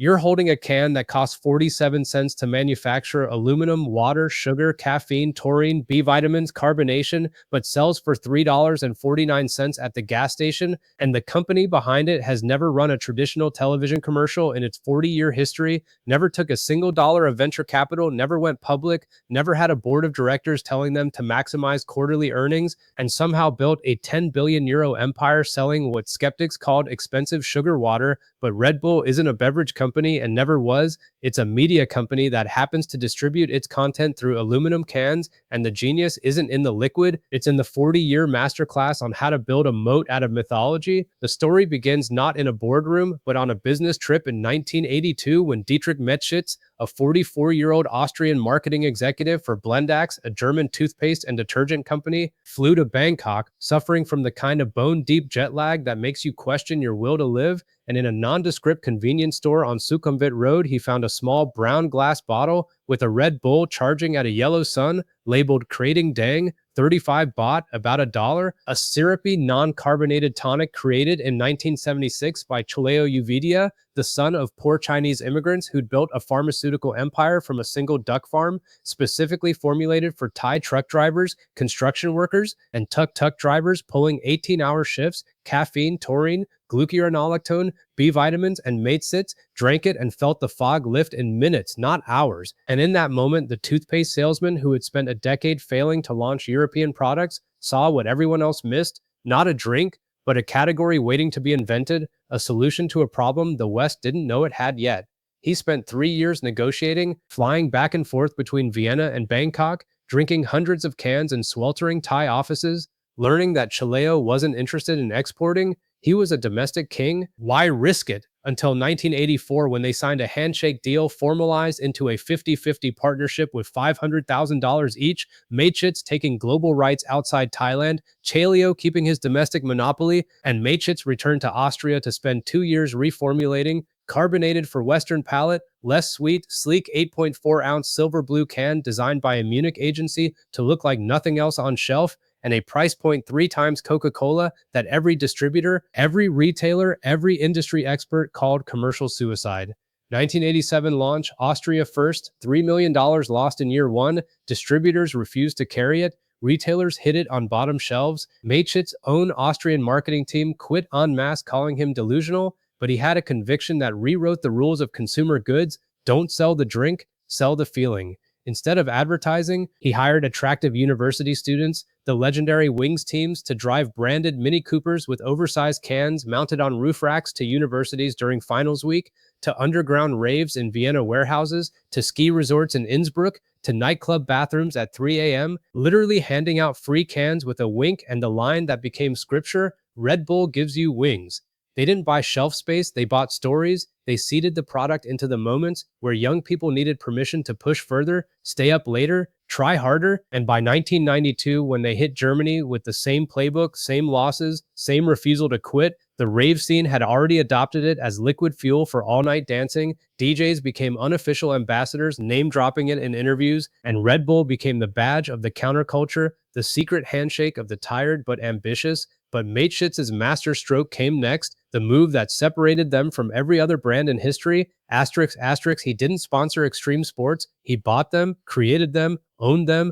You're holding a can that costs 47 cents to manufacture: aluminum, water, sugar, caffeine, taurine, B vitamins, carbonation, but sells for $3.49 at the gas station, and the company behind it has never run a traditional television commercial in its 40-year history, never took a single dollar of venture capital, never went public, never had a board of directors telling them to maximize quarterly earnings, and somehow built a 10 billion euro empire selling what skeptics called expensive sugar water. But Red Bull isn't a beverage company and never was. It's a media company that happens to distribute its content through aluminum cans, and the genius isn't in the liquid, it's in the 40-year masterclass on how to build a moat out of mythology. The story begins not in a boardroom, but on a business trip in 1982 when Dietrich Metschitz, a 44-year-old Austrian marketing executive for Blendax, a German toothpaste and detergent company, flew to Bangkok, suffering from the kind of bone-deep jet lag that makes you question your will to live. And in a nondescript convenience store on Sukhumvit Road, he found a small brown glass bottle with a Red Bull charging at a yellow sun, labeled Krating Dang, 35 baht, about $1, a syrupy, non-carbonated tonic created in 1976 by Choleo Uvidia, the son of poor Chinese immigrants who'd built a pharmaceutical empire from a single duck farm, specifically formulated for Thai truck drivers, construction workers, and tuk-tuk drivers pulling 18-hour shifts. Caffeine, taurine, glucuronolactone, B vitamins, and Matesits, drank it and felt the fog lift in minutes, not hours. And in that moment, the toothpaste salesman who had spent a decade failing to launch European products saw what everyone else missed: not a drink, but a category waiting to be invented, a solution to a problem the West didn't know it had yet. He spent 3 years negotiating, flying back and forth between Vienna and Bangkok, drinking hundreds of cans in sweltering Thai offices, learning that Choleo wasn't interested in exporting. He was a domestic king. Why risk it? Until 1984, when they signed a handshake deal formalized into a 50-50 partnership with $500,000 each, Matschitz taking global rights outside Thailand, Choleo keeping his domestic monopoly, and Matschitz returned to Austria to spend 2 years reformulating. Carbonated for Western palate, less sweet, sleek 8.4-ounce silver blue can designed by a Munich agency to look like nothing else on shelf, and a price point 3 times Coca-Cola that every distributor, every retailer, every industry expert called commercial suicide. 1987 launch, Austria first, $3 million lost in year 1, distributors refused to carry it, retailers hid it on bottom shelves. Matschitz's own Austrian marketing team quit en masse, calling him delusional, but he had a conviction that rewrote the rules of consumer goods: don't sell the drink, sell the feeling. Instead of advertising, he hired attractive university students, the legendary Wings teams, to drive branded Mini Coopers with oversized cans mounted on roof racks to universities during finals week, to underground raves in Vienna warehouses, to ski resorts in Innsbruck, to nightclub bathrooms at 3 a.m., literally handing out free cans with a wink and the line that became scripture: Red Bull gives you wings. They didn't buy shelf space, they bought stories. They seeded the product into the moments where young people needed permission to push further, stay up later, try harder. And by 1992, when they hit Germany with the same playbook, same losses, same refusal to quit, the rave scene had already adopted it as liquid fuel for all-night dancing. DJs became unofficial ambassadors, name-dropping it in interviews, and Red Bull became the badge of the counterculture, the secret handshake of the tired but ambitious. But Matschitz's masterstroke came next, the move that separated them from every other brand in history. Asterisk, asterisk, he didn't sponsor extreme sports. He bought them, created them, owned them.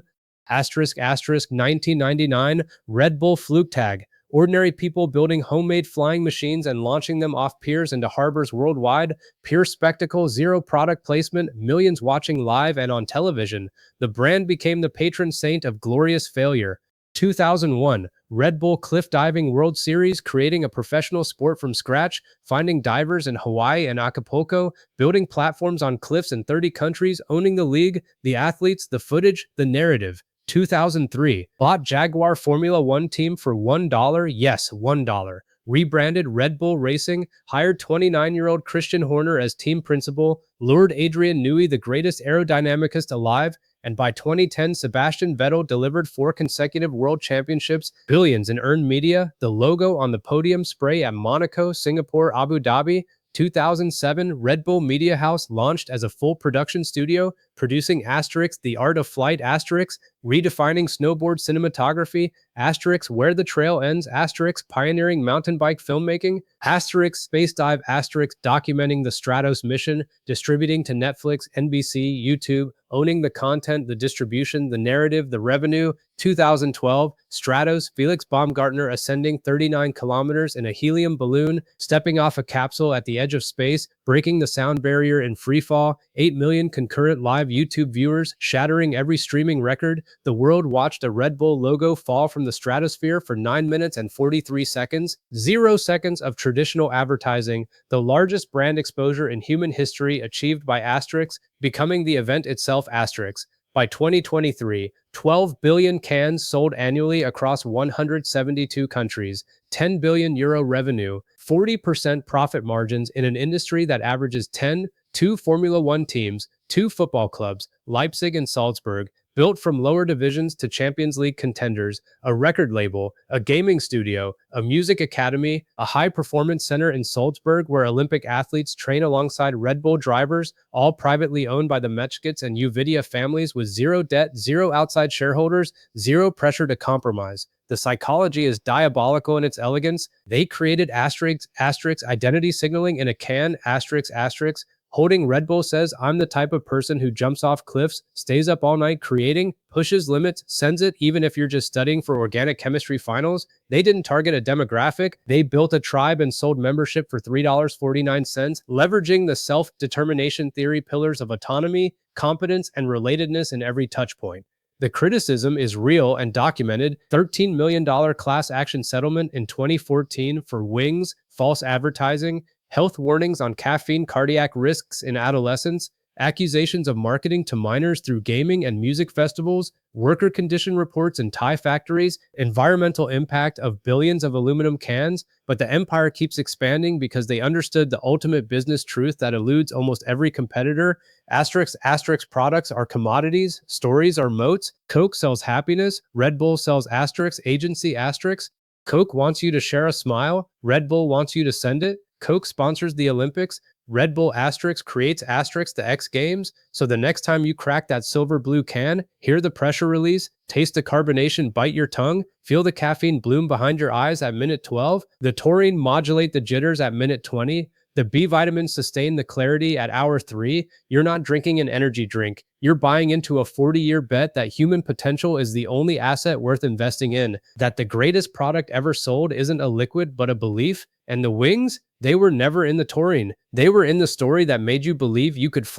Asterisk, asterisk, 1999, Red Bull Flugtag. Ordinary people building homemade flying machines and launching them off piers into harbors worldwide. Pure spectacle, zero product placement, millions watching live and on television. The brand became the patron saint of glorious failure. 2001, Red Bull Cliff Diving World Series, creating a professional sport from scratch, finding divers in Hawaii and Acapulco, building platforms on cliffs in 30 countries, owning the league, the athletes, the footage, the narrative. 2003, bought Jaguar Formula One team for $1, yes, $1. Rebranded Red Bull Racing, hired 29-year-old Christian Horner as team principal, lured Adrian Newey, the greatest aerodynamicist alive, and by 2010, Sebastian Vettel delivered 4 consecutive world championships, billions in earned media, the logo on the podium spray at Monaco, Singapore, Abu Dhabi. 2007, Red Bull Media House launched as a full production studio, producing Asterix, The Art of Flight Asterix, redefining snowboard cinematography, Asterix Where the Trail Ends, Asterix Pioneering Mountain Bike Filmmaking, Asterix Space Dive, Asterix Documenting the Stratos Mission, distributing to Netflix, NBC, YouTube, owning the content, the distribution, the narrative, the revenue. 2012, Stratos, Felix Baumgartner ascending 39 kilometers in a helium balloon, stepping off a capsule at the edge of space, breaking the sound barrier in freefall, 8 million concurrent live YouTube viewers, shattering every streaming record. The world watched a Red Bull logo fall from the stratosphere for 9 minutes and 43 seconds, 0 seconds of traditional advertising, the largest brand exposure in human history achieved by Asterix, becoming the event itself Asterix. By 2023, 12 billion cans sold annually across 172 countries, 10 billion euro revenue, 40% profit margins in an industry that averages 2 Formula One teams, 2 football clubs, Leipzig and Salzburg, built from lower divisions to Champions League contenders, a record label, a gaming studio, a music academy, a high-performance center in Salzburg where Olympic athletes train alongside Red Bull drivers, all privately owned by the Metzgets and Uvidia families with zero debt, zero outside shareholders, zero pressure to compromise. The psychology is diabolical in its elegance. They created Asterix identity signaling in a can, Asterix. Holding Red Bull says, I'm the type of person who jumps off cliffs, stays up all night creating, pushes limits, sends it even if you're just studying for organic chemistry finals. They didn't target a demographic. They built a tribe and sold membership for $3.49, leveraging the self-determination theory pillars of autonomy, competence, and relatedness in every touchpoint. The criticism is real and documented. $13 million class action settlement in 2014 for Wings, false advertising, health warnings on caffeine cardiac risks in adolescents, accusations of marketing to minors through gaming and music festivals, worker condition reports in Thai factories, environmental impact of billions of aluminum cans, but the empire keeps expanding because they understood the ultimate business truth that eludes almost every competitor. Asterix products are commodities, stories are moats, Coke sells happiness, Red Bull sells Asterix agency Asterix. Coke wants you to share a smile, Red Bull wants you to send it. Coke sponsors the Olympics, Red Bull Asterix creates Asterix the X Games, so the next time you crack that silver blue can, hear the pressure release, taste the carbonation bite your tongue, feel the caffeine bloom behind your eyes at minute 12, the taurine modulate the jitters at minute 20, the B vitamins sustain the clarity at hour 3, you're not drinking an energy drink. You're buying into a 40-year bet that human potential is the only asset worth investing in, that the greatest product ever sold isn't a liquid but a belief, and the wings, they were never in the taurine. They were in the story that made you believe you could fly.